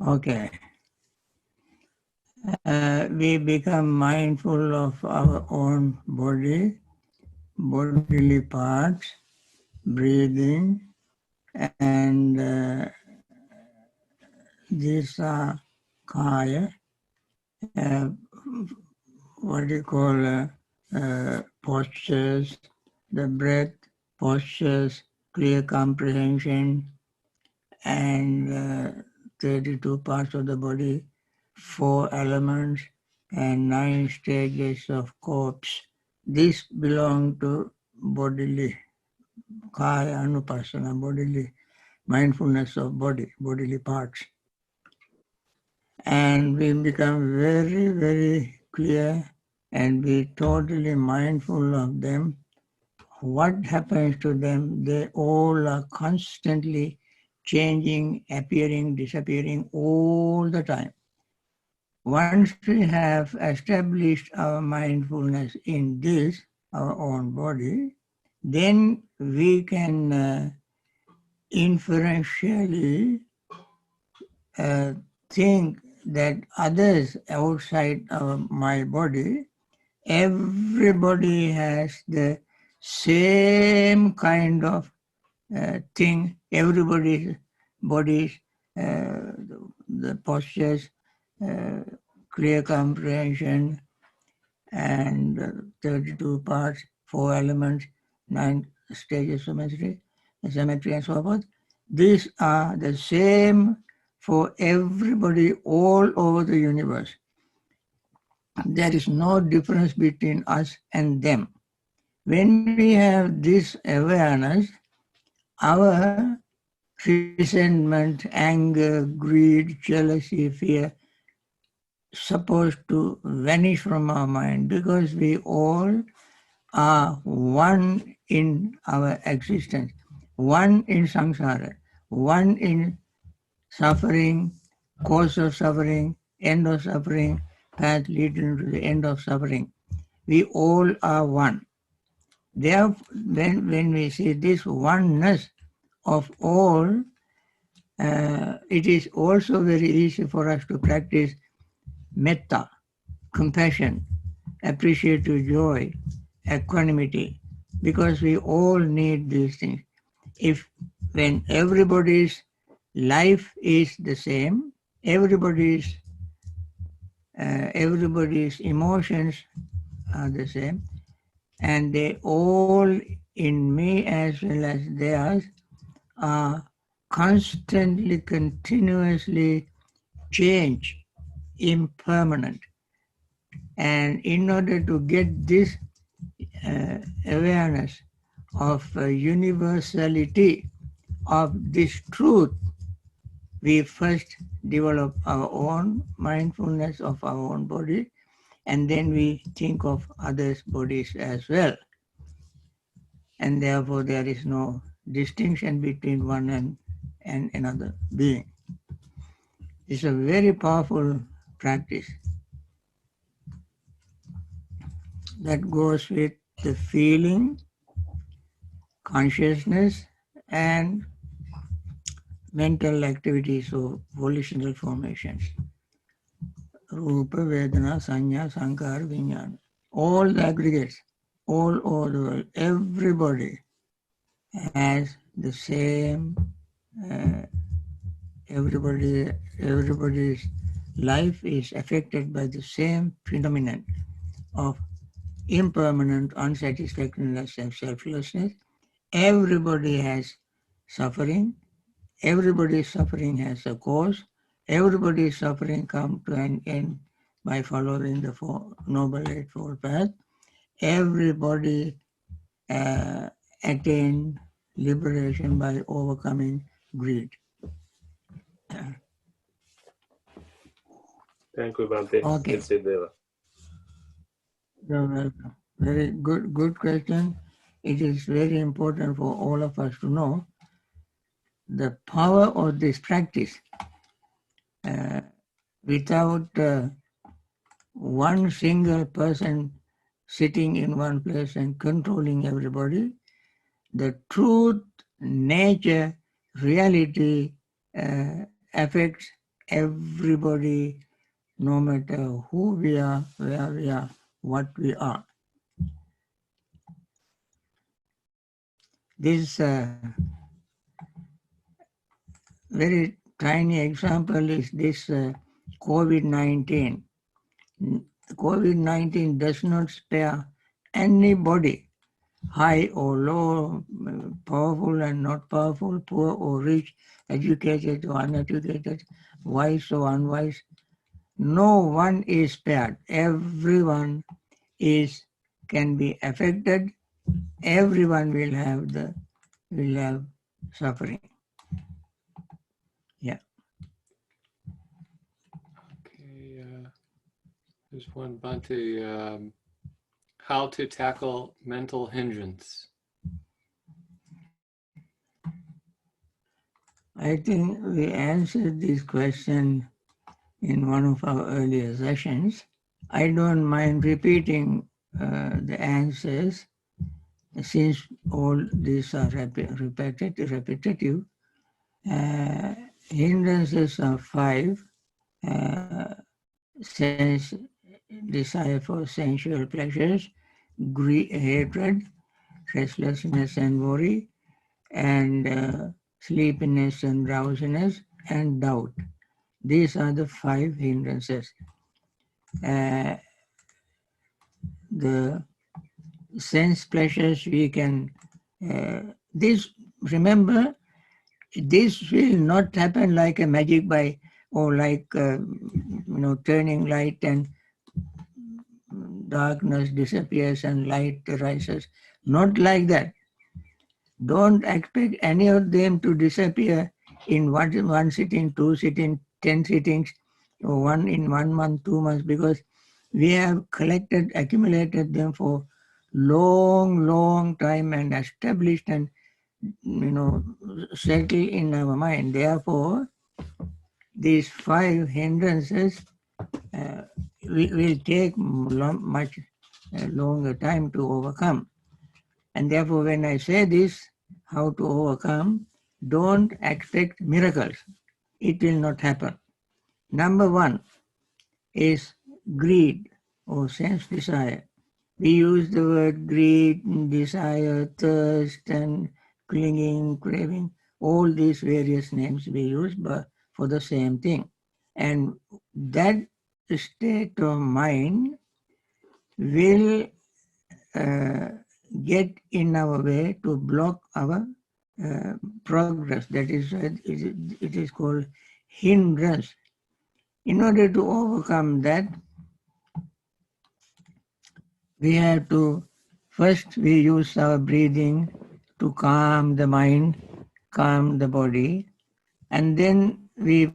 Okay. We become mindful of our own body, bodily parts, breathing, and these are kaya, what do you call postures, the breath, postures, clear comprehension, and 32 parts of the body, 4 elements, and 9 stages of corpse. This belong to bodily, kaya anupassana, bodily mindfulness of body, bodily parts. And we become very, very clear and be totally mindful of them. What happens to them? They all are constantly changing, appearing, disappearing all the time. Once we have established our mindfulness in this, our own body, then we can inferentially think that others outside my body, everybody has the same kind of thing, everybody's bodies, the postures, clear comprehension, and 32 parts, 4 elements, 9 stages of symmetry and so forth. These are the same for everybody all over the universe. There is no difference between us and them. When we have this awareness, our resentment, anger, greed, jealousy, fear supposed to vanish from our mind because we all are one in our existence, one in samsara, one in suffering, cause of suffering, end of suffering, path leading to the end of suffering. We all are one. Therefore, when we see this oneness of all, it is also very easy for us to practice metta, compassion, appreciative joy, equanimity, because we all need these things. If when everybody's life is the same, everybody's emotions are the same, and they all in me as well as theirs are constantly, continuously change, impermanent. And in order to get this awareness of universality of this truth, we first develop our own mindfulness of our own body, and then we think of others' bodies as well. And therefore there is no distinction between one and another being. It's a very powerful practice that goes with the feeling, consciousness, and mental activities or volitional formations. Rupa, Vedana, Sanya, Sankara, Vijnana. All the aggregates, all over the world, everybody has the same, everybody's life is affected by the same phenomenon of impermanent unsatisfactoriness and selflessness. Everybody has suffering. Everybody's suffering has a cause. Everybody's suffering comes to an end by following the Noble Eightfold Path. Everybody attain liberation by overcoming greed. Thank you, Bhante. Okay. Well said, Deva. You're welcome. Very good question. It is very important for all of us to know the power of this practice. Without one single person sitting in one place and controlling everybody, the truth, nature, reality affects everybody, no matter who we are, where we are, what we are. This very tiny example is this COVID-19. COVID-19 does not spare anybody, high or low, powerful and not powerful, poor or rich, educated or uneducated, wise or unwise. No one is spared. Everyone can be affected. Everyone will have suffering. Yeah. Okay. There's one, Bhante. How to tackle mental hindrance? I think we answered this question in one of our earlier sessions. I don't mind repeating the answers since all these are repetitive. Hindrances are 5. Sense, desire for sensual pleasures, hatred, restlessness and worry, and sleepiness and drowsiness, and doubt. These are the 5 hindrances. The sense pleasures we can, remember, this will not happen like a magic by, or like, turning light and darkness disappears and light rises. Not like that. Don't expect any of them to disappear in one sitting, 2 sitting, 10 sittings, or one in 1 month, 2 months, because we have accumulated them for long time and established and settled in our mind. Therefore, these 5 hindrances will take much longer time to overcome. And therefore, when I say this, how to overcome, don't expect miracles. It will not happen. Number 1 is greed or sense desire. We use the word greed, desire, thirst, and clinging, craving, all these various names we use for the same thing. And that state of mind will get in our way to block our progress. That is, it is called hindrance. In order to overcome that, we have to, first we use our breathing to calm the mind, calm the body, and then we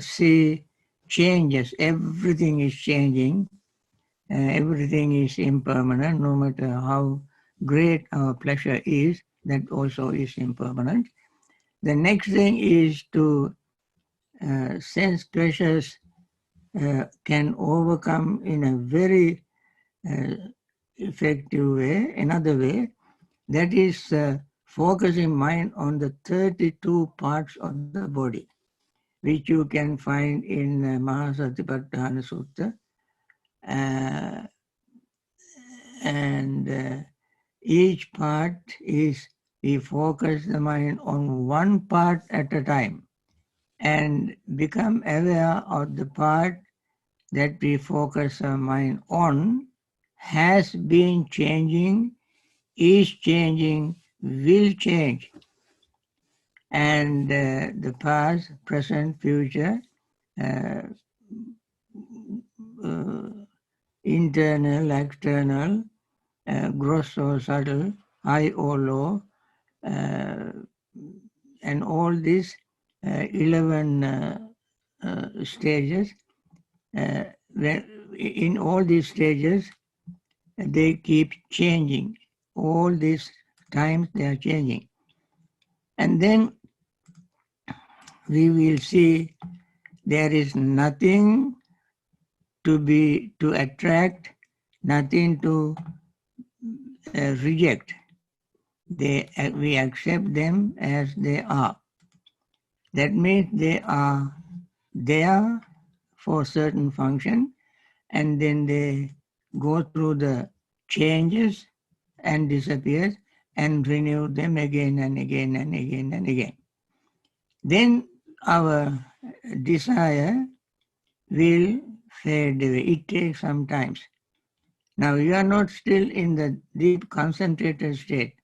see changes. Everything is changing. Everything is impermanent, no matter how great our pleasure is, that also is impermanent. The next thing is to sense pleasures can overcome in a very effective way, another way, that is focusing mind on the 32 parts of the body, which you can find in Maha Sutta. And each part is, we focus the mind on one part at a time and become aware of the part that we focus our mind on has been changing, is changing, will change. And the past, present, future, internal, external, gross or subtle, high or low, and all these 11 stages. In all these stages, they keep changing. All these times they are changing. And then we will see there is nothing to attract, nothing to reject. We accept them as they are. That means they are there for certain function, and then they go through the changes and disappear and renew them again and again and again and again. Then our desire will fade away. It takes some time. Now you are not still in the deep concentrated state.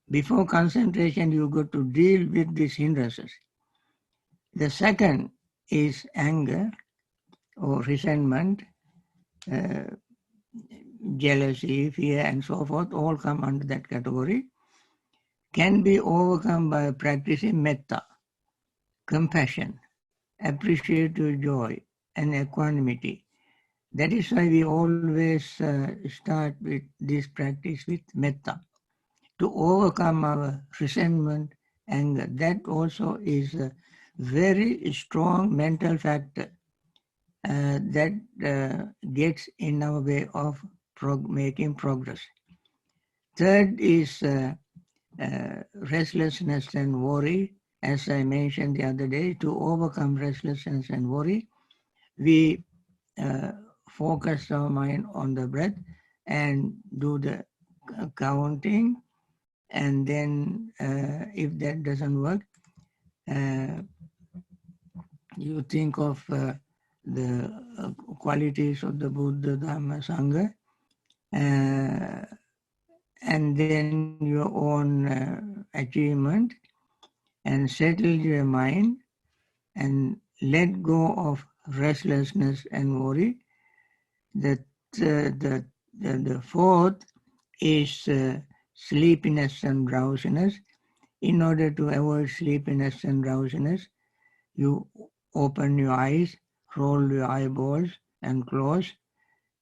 Before concentration, you got to deal with these hindrances. The second is anger or resentment, uh, jealousy, fear, and so forth, all come under that category, can be overcome by practicing metta, compassion, appreciative joy, and equanimity. That is why we always start with this practice with metta, to overcome our resentment, anger. That also is a very strong mental factor that gets in our way of making progress. Third is restlessness and worry. As I mentioned the other day, to overcome restlessness and worry, we focus our mind on the breath and do the counting, and then if that doesn't work, you think of the qualities of the Buddha, Dhamma, Sangha, and then your own achievement, and settle your mind and let go of restlessness and worry. The fourth is sleepiness and drowsiness. In order to avoid sleepiness and drowsiness, you open your eyes, roll your eyeballs and close.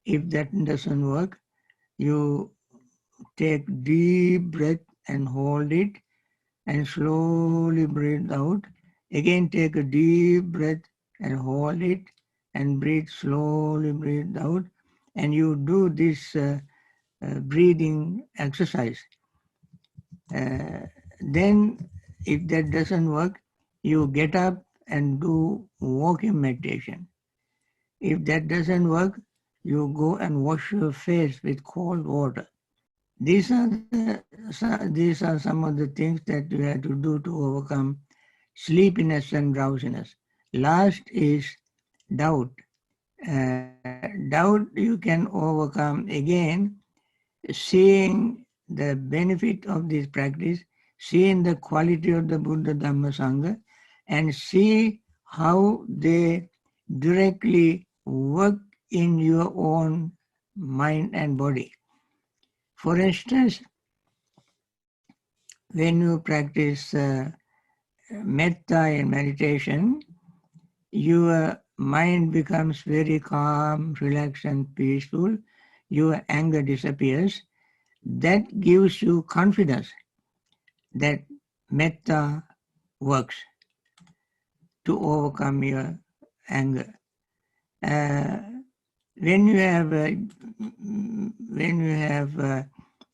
If that doesn't work, you take deep breath and hold it and slowly breathe out. Again, take a deep breath and hold it and breathe out. And you do this breathing exercise. Then, if that doesn't work, you get up and do walking meditation. If that doesn't work, you go and wash your face with cold water. These are some of the things that you have to do to overcome sleepiness and drowsiness. Last is doubt. Doubt you can overcome again, seeing the benefit of this practice, seeing the quality of the Buddha, Dhamma, Sangha, and see how they directly work in your own mind and body. For instance, when you practice metta in meditation, your mind becomes very calm, relaxed, and peaceful. Your anger disappears. That gives you confidence that metta works to overcome your anger. When you have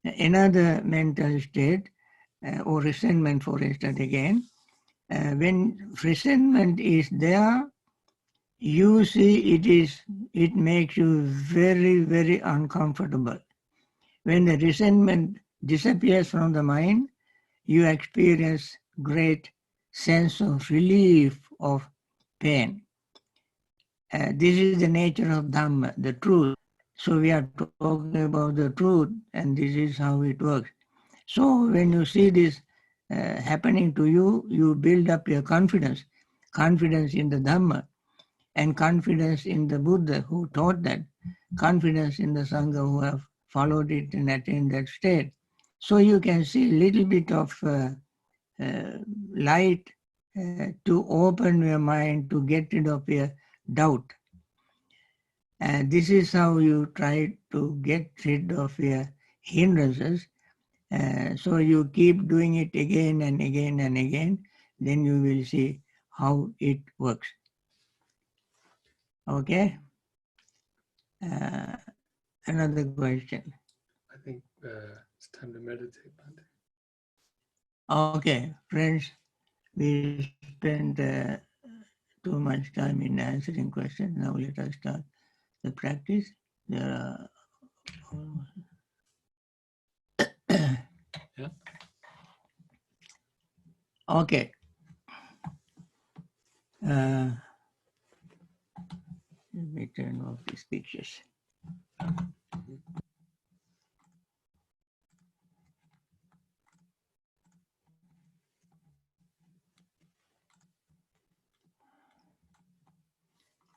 another mental state or resentment, for instance, again, when resentment is there, you see it makes you very, very uncomfortable. When the resentment disappears from the mind, you experience great sense of relief of pain. This is the nature of Dhamma, the truth. So we are talking about the truth, and this is how it works. So when you see this happening to you, you build up your confidence in the Dhamma, and confidence in the Buddha who taught that, confidence in the Sangha who have followed it and attained that state. So you can see a little bit of light to open your mind to get rid of your doubt. And this is how you try to get rid of your hindrances. So you keep doing it again and again and again, then you will see how it works. Okay? Another question. I think it's time to meditate, Bhante. Okay, friends, we spent too much time in answering questions. Now let us start the practice. There are Yeah. okay. Let me turn off these pictures.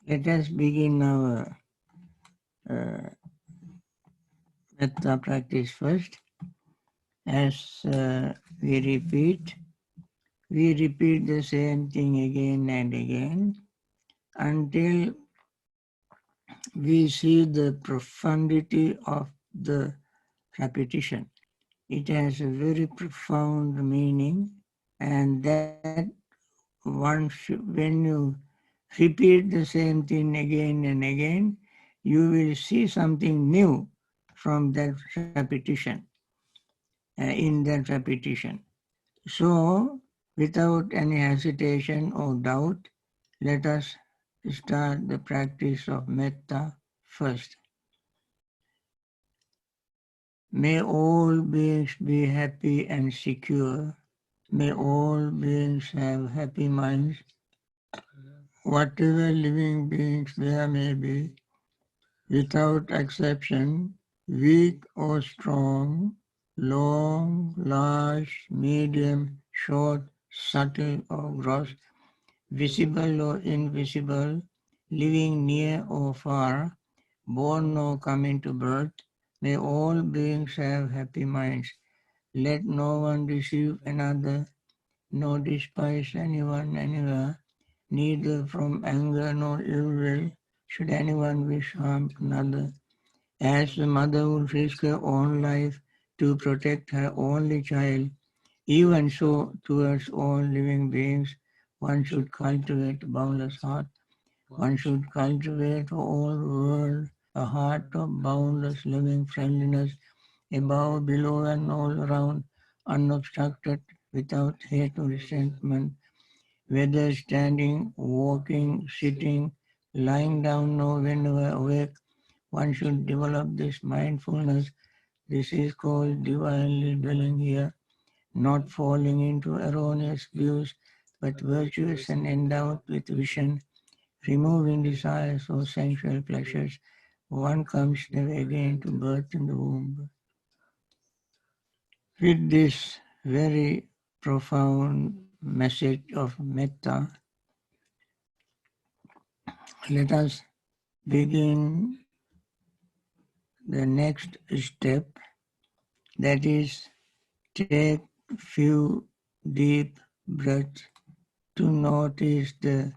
Let us begin our metta practice first. As we repeat the same thing again and again until we see the profundity of the repetition. It has a very profound meaning, and that when you repeat the same thing again and again, you will see something new from that repetition, in that repetition. So, without any hesitation or doubt, let us start the practice of metta first. May all beings be happy and secure. May all beings have happy minds. Whatever living beings there may be, without exception, weak or strong, long, large, medium, short, subtle or gross, visible or invisible, living near or far, born or coming to birth, may all beings have happy minds. Let no one deceive another, nor despise anyone anywhere, neither from anger nor ill will should anyone wish harm to another. As the mother would risk her own life to protect her only child, even so towards all living beings, one should cultivate a boundless heart. One should cultivate for all the world a heart of boundless loving friendliness, above, below, and all around, unobstructed, without hate or resentment, whether standing, walking, sitting, lying down, or whenever awake. One should develop this mindfulness. This is called divinely dwelling here, not falling into erroneous views, but virtuous and endowed with vision, removing desires or sensual pleasures. One comes never again to birth in the womb. With this very profound message of metta, let us begin the next step, that is, take few deep breaths to notice the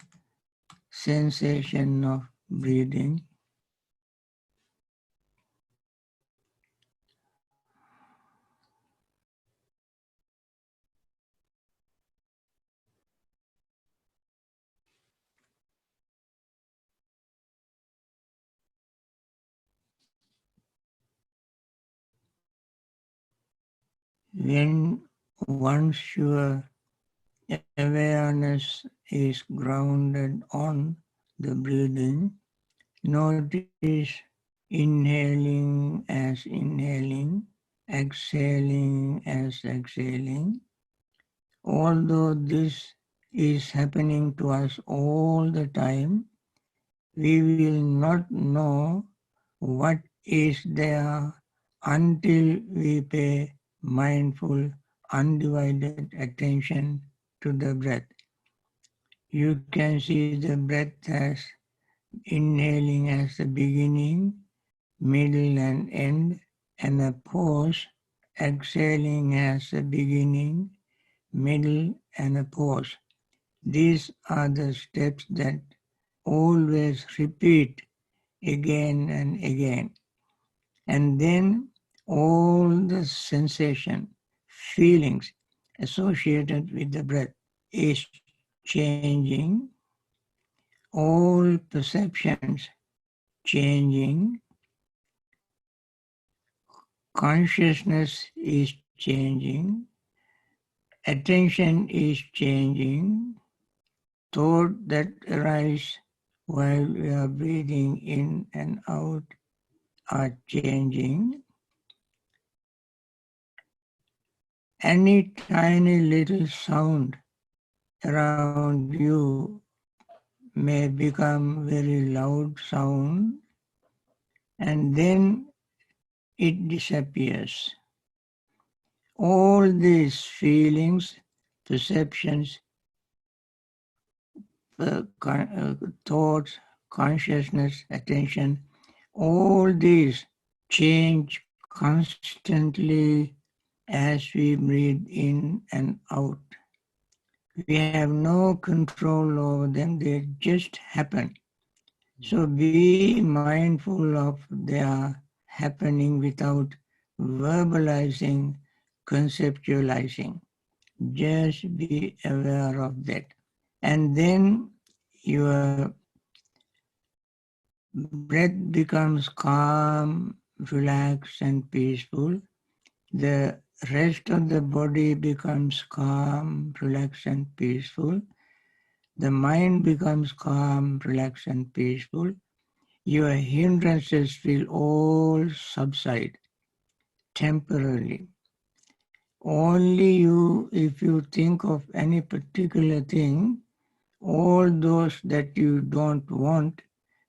sensation of breathing. When once your awareness is grounded on the breathing, notice inhaling as inhaling, exhaling as exhaling. Although this is happening to us all the time, we will not know what is there until we pay mindful, undivided attention to the breath. You can see the breath as inhaling as the beginning, middle and end, and a pause, exhaling as the beginning, middle and a pause. These are the steps that always repeat again and again. And then all the sensation, feelings associated with the breath is changing, all perceptions changing, consciousness is changing, attention is changing, thoughts that arise while we are breathing in and out are changing. Any tiny little sound around you may become very loud sound, and then it disappears. All these feelings, perceptions, thoughts, consciousness, attention, all these change constantly as we breathe in and out. We have no control over them, they just happen. So be mindful of their happening without verbalizing, conceptualizing. Just be aware of that. And then your breath becomes calm, relaxed, and peaceful. The rest of the body becomes calm, relaxed, and peaceful. The mind becomes calm, relaxed, and peaceful. Your hindrances will all subside temporarily. Only you, if you think of any particular thing, all those that you don't want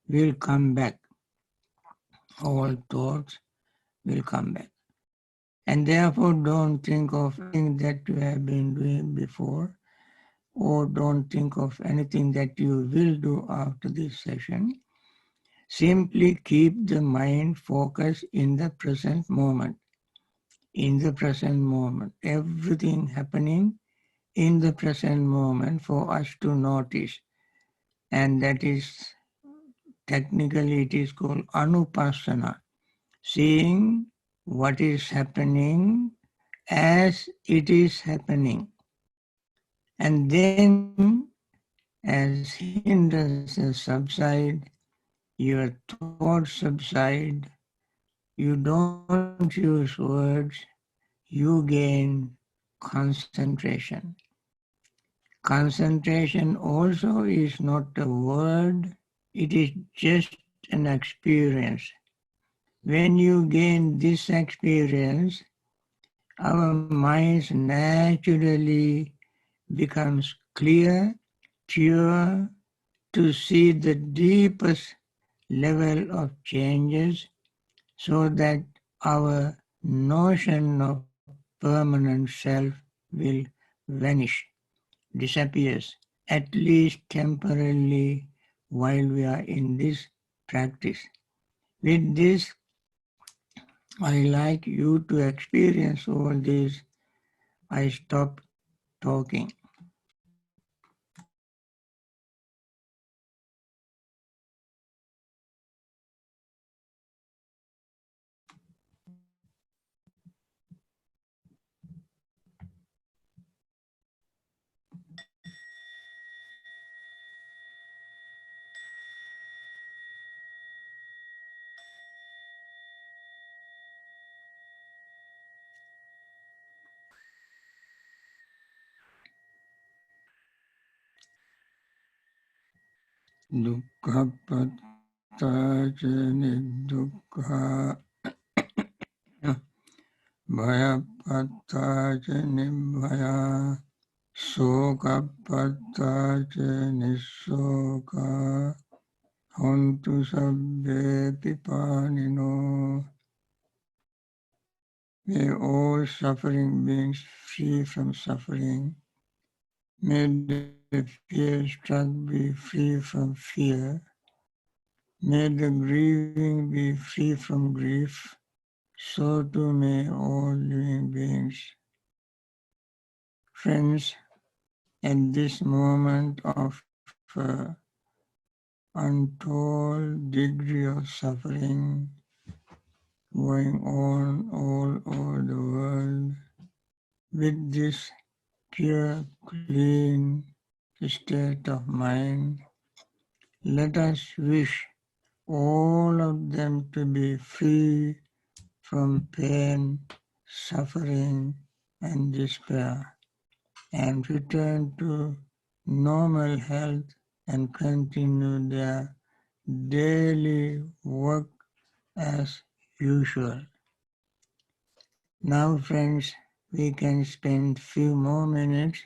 will come back. All thoughts will come back. And therefore don't think of anything that you have been doing before, or don't think of anything that you will do after this session. Simply keep the mind focused in the present moment. In the present moment. Everything happening in the present moment for us to notice. And that is, technically it is called anupassana. Seeing what is happening as it is happening. And then as hindrances subside, your thoughts subside, you don't use words, you gain concentration. Concentration also is not a word, it is just an experience. When you gain this experience, our minds naturally becomes clear, pure, to see the deepest level of changes, so that our notion of permanent self will vanish, disappears, at least temporarily while we are in this practice. With this, I like you to experience all this. I stop talking. Dukkha patta ca niddukkha bhaya patta ca nibbhaya soka patta ca nissoka hontu sabbe pipanino. May all suffering beings free from suffering. May the fear-struck be free from fear. May the grieving be free from grief. So too may all living beings. Friends, at this moment of untold degree of suffering going on all over the world, with this pure, clean state of mind, let us wish all of them to be free from pain, suffering, and despair, and return to normal health and continue their daily work as usual. Now, friends, we can spend few more minutes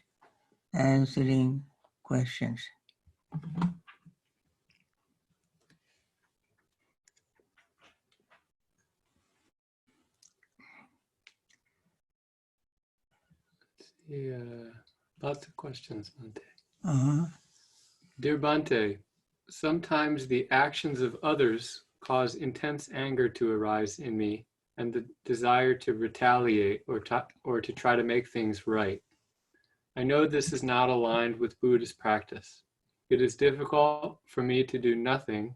answering questions. Lots of questions, Bhante. Uh-huh. Dear Bhante, sometimes the actions of others cause intense anger to arise in me and the desire to retaliate or to try to make things right. I know this is not aligned with Buddhist practice. It is difficult for me to do nothing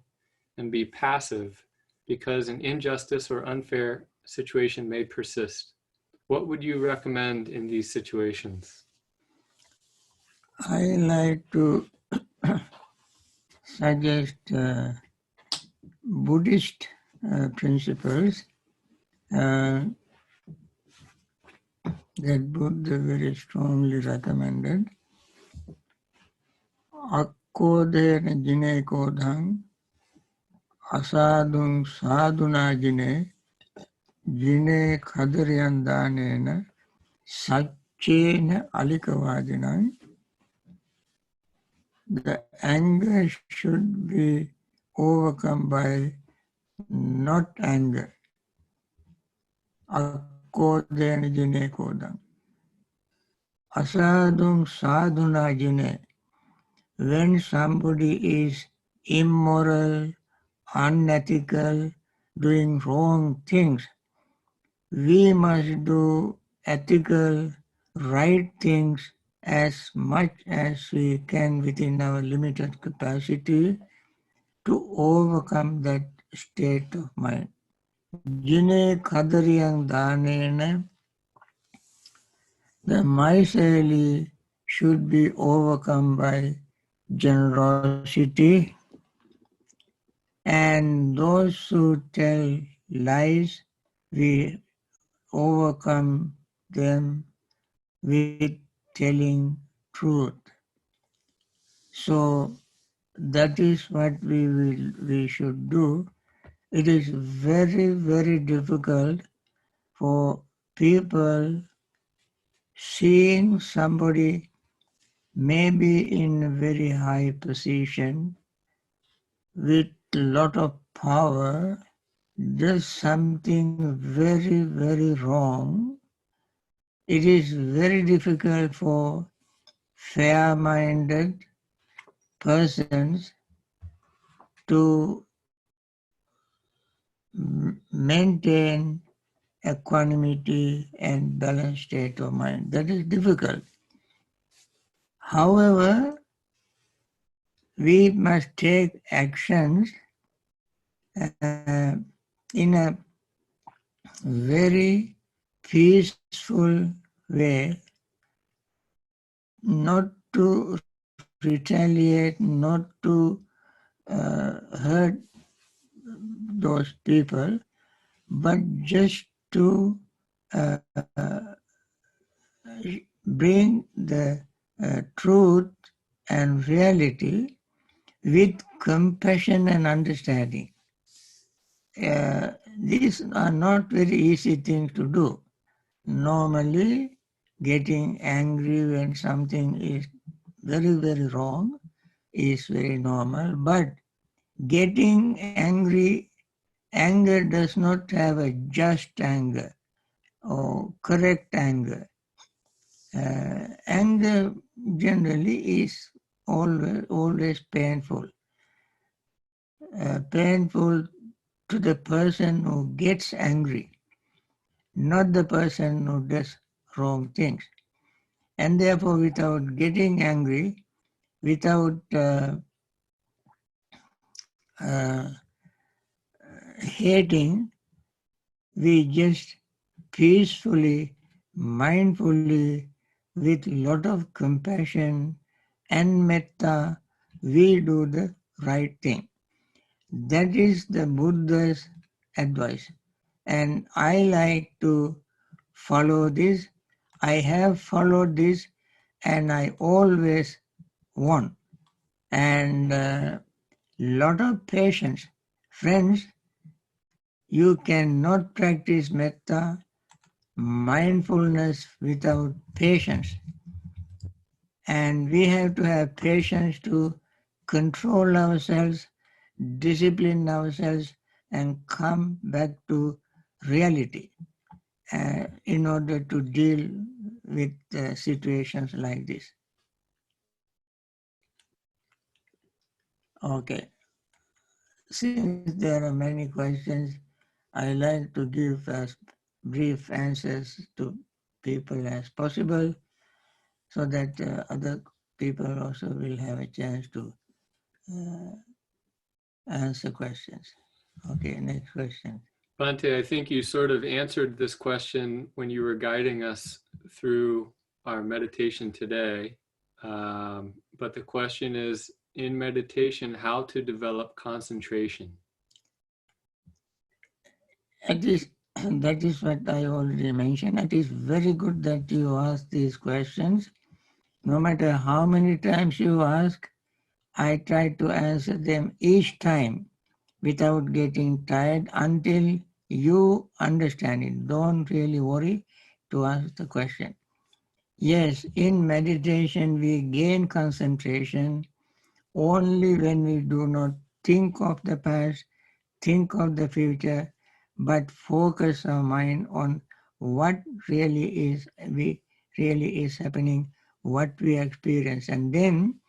and be passive because an injustice or unfair situation may persist. What would you recommend in these situations? I like to suggest Buddhist principles that Buddha very strongly recommended. Akkodena jine kodhang, asadung sadhuna jine khadriyandanena, satchena alikavadinang. The anger should be overcome by not anger. Akkodena jine kodhang. Asadung sadhuna jine. When somebody is immoral, unethical, doing wrong things, we must do ethical, right things as much as we can within our limited capacity to overcome that state of mind. Jine kadariyang danena, the miserly should be overcome by generosity, and those who tell lies, we overcome them with telling truth. So that is what we should do. It is very, very difficult for people seeing somebody maybe in a very high position with a lot of power does something very, very wrong. It is very difficult for fair-minded persons to maintain equanimity and balanced state of mind. That is difficult. However, we must take actions in a very peaceful way, not to retaliate, not to hurt those people, but just to bring the truth and reality with compassion and understanding. These are not very easy things to do. Normally, getting angry when something is very, very wrong is very normal, but getting angry, anger does not have a just anger or correct anger. Anger generally is always painful. Painful to the person who gets angry, not the person who does wrong things. And therefore, without getting angry, without hating, we just peacefully, mindfully, with lot of compassion and metta, we do the right thing. That is the Buddha's advice. And I like to follow this. I have followed this, and I always one. And lot of patience. Friends, you cannot practice metta, mindfulness without patience. And we have to have patience to control ourselves, discipline ourselves, and come back to reality in order to deal with situations like this. Okay. Since there are many questions, I like to give as brief answers to people as possible so that other people also will have a chance to answer questions. Okay, next question. Bhante, I think you sort of answered this question when you were guiding us through our meditation today. But the question is, in meditation, how to develop concentration? That is what I already mentioned. It is very good that you ask these questions. No matter how many times you ask, I try to answer them each time without getting tired until you understand it. Don't really worry to ask the question. Yes, in meditation we gain concentration only when we do not think of the past, think of the future, but focus our mind on what really is happening, what we experience, and then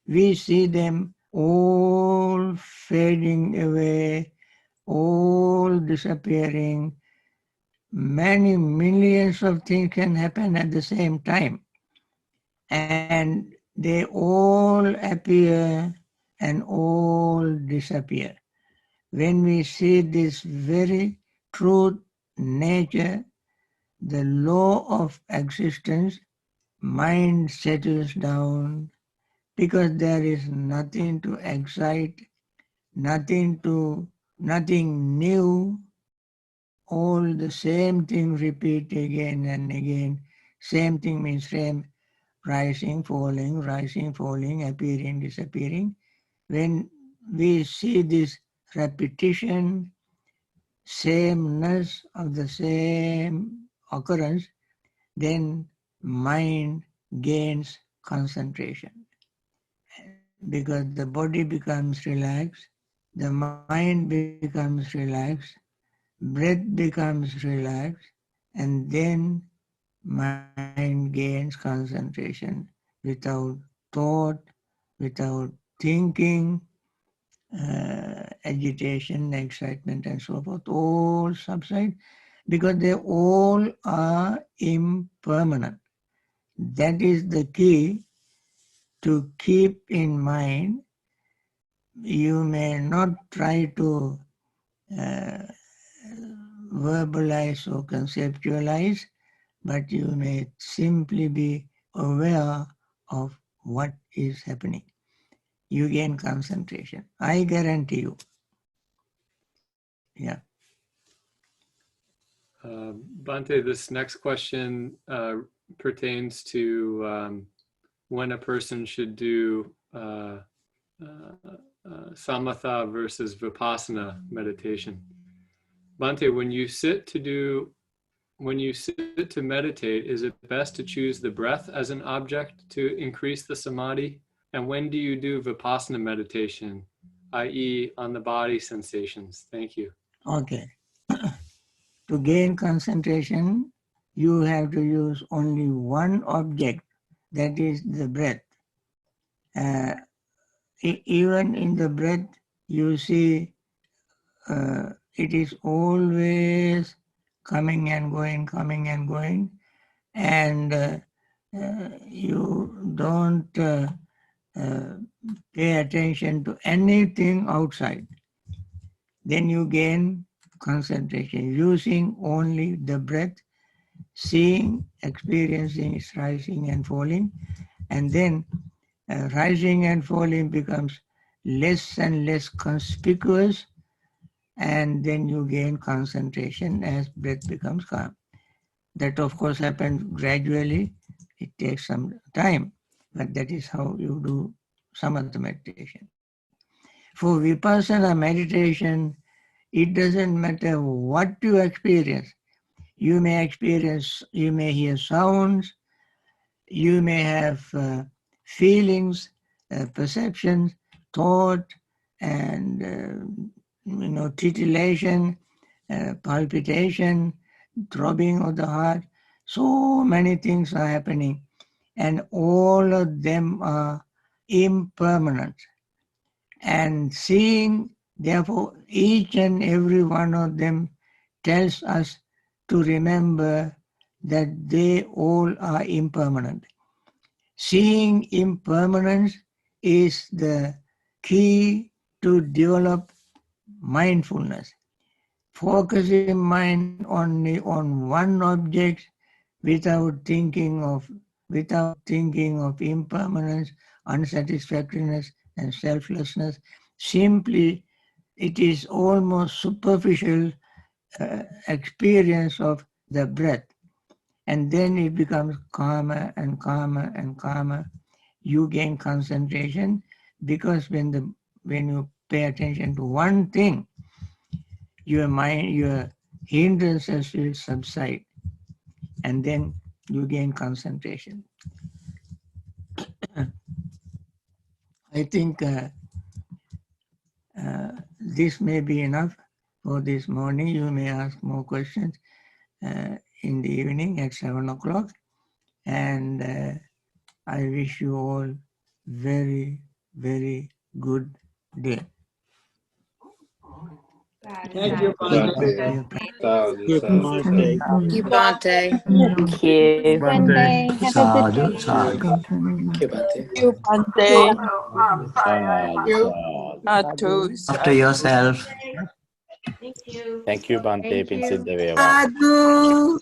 we see them all fading away, all disappearing. Many millions of things can happen at the same time, and they all appear and all disappear. When we see this very truth, nature, the law of existence, mind settles down because there is nothing to excite, nothing new, all the same thing repeat again and again. Same thing means same rising, falling, appearing, disappearing. When we see this repetition, sameness of the same occurrence, then mind gains concentration. Because the body becomes relaxed, the mind becomes relaxed, breath becomes relaxed, and then mind gains concentration without thought, without thinking, agitation, excitement, and so forth, all subside because they all are impermanent. That is the key to keep in mind. You may not try to verbalize or conceptualize, but you may simply be aware of what is happening. You gain concentration. I guarantee you. Yeah. Bhante, this next question pertains to when a person should do samatha versus vipassana meditation. Bhante, when you sit to meditate, is it best to choose the breath as an object to increase the samadhi? And when do you do vipassana meditation, i.e. on the body sensations? Thank you. Okay. To gain concentration, you have to use only one object, that is the breath. Even in the breath, you see it is always coming and going, and you don't pay attention to anything outside. Then you gain concentration, using only the breath, seeing, experiencing its rising and falling, and then rising and falling becomes less and less conspicuous, and then you gain concentration as breath becomes calm. That of course happens gradually, it takes some time, but that is how you do samatha meditation. For Vipassana meditation, it doesn't matter what you experience. You may hear sounds, you may have feelings, perceptions, thought, and titillation, palpitation, throbbing of the heart. So many things are happening, and all of them are impermanent. And seeing, therefore, each and every one of them tells us to remember that they all are impermanent. Seeing impermanence is the key to develop mindfulness. Focusing mind only on one object without thinking of impermanence, unsatisfactoriness, and selflessness. Simply, it is almost superficial experience of the breath. And then it becomes calmer and calmer and calmer. You gain concentration because when you pay attention to one thing, your hindrances will subside, and then you gain concentration. I think this may be enough for this morning. You may ask more questions in the evening at 7 o'clock. And I wish you all very, very good day. Thank you, Bhante. Thank you, Bhante. Thank you, Bhante. Thank you. Bhante. Have a good day. Thank you, Bhante. Thank you, Bhante. Sadhu, After yourself. Thank you. Thank you, Bhante. Thank you. Pinsideveva. Sadhu.